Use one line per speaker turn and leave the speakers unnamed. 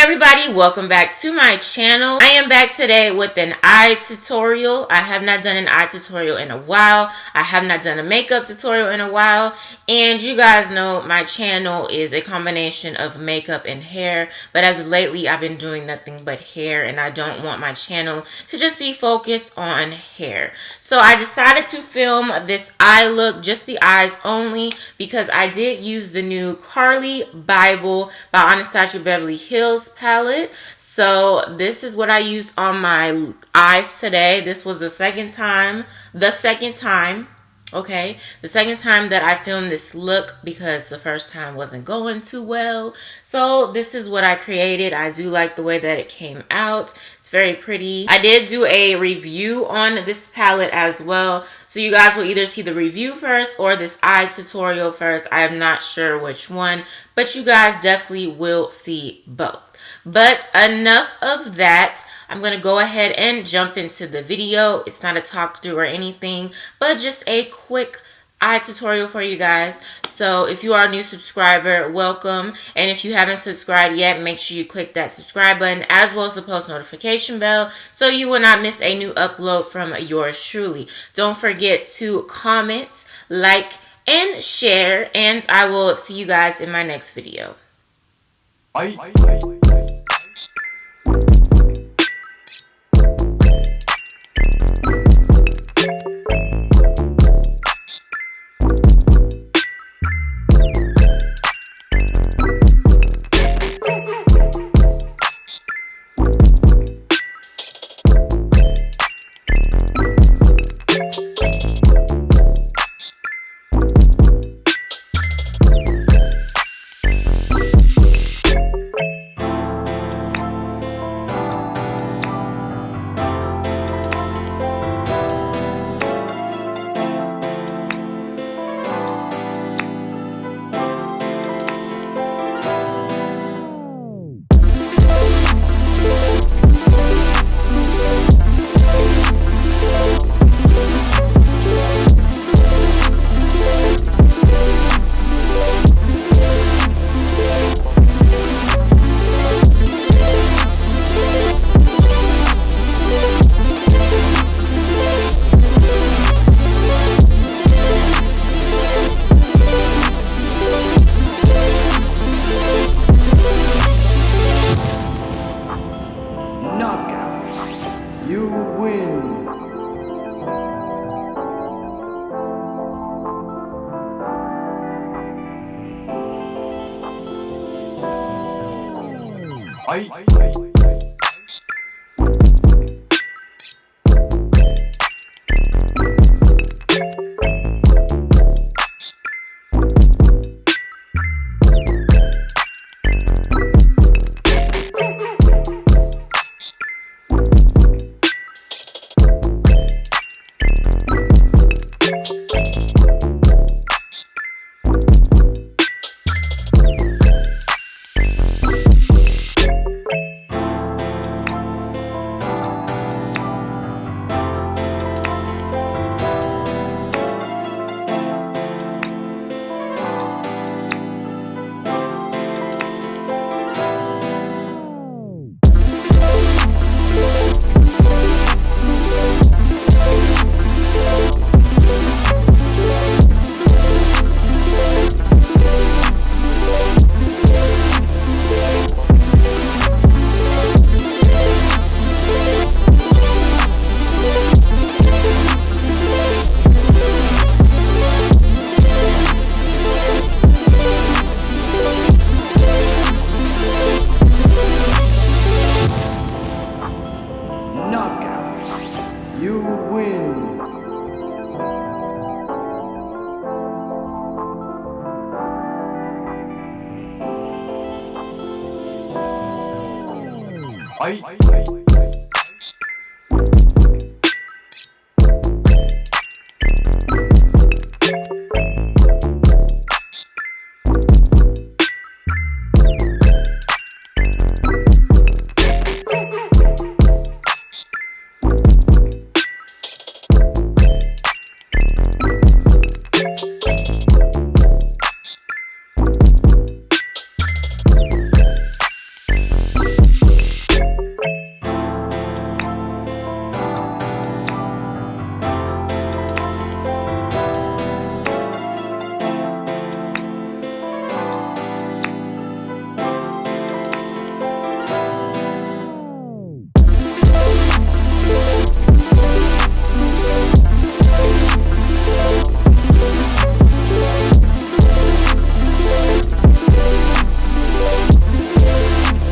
everybody, welcome back to my channel. I am back today with an eye tutorial. I have not done an eye tutorial in a while. I have not done a makeup tutorial in a while. And you guys know my channel is a combination of makeup and hair. But as of lately, I've been doing nothing but hair. And I don't want my channel to just be focused on hair. So I decided to film this eye look, just the eyes only. Because I did use the new Carli Bybel by Anastasia Beverly Hills palette. So this is what I used on my eyes today. This was the second time that I filmed this look because the first time wasn't going too well. So this is what I created. I do like the way that it came out. It's very pretty. I did do a review on this palette as well. So you guys will either see the review first or this eye tutorial first. I am not sure which one, but you guys definitely will see both. But enough of that. I'm going to go ahead and jump into the video. It's not a talk through or anything, but just a quick eye tutorial for you guys. So if you are a new subscriber, welcome. And if you haven't subscribed yet, make sure you click that subscribe button as well as the post notification bell so you will not miss a new upload from yours truly. Don't forget to comment, like, and share. And I will see you guys in my next video.
Ay.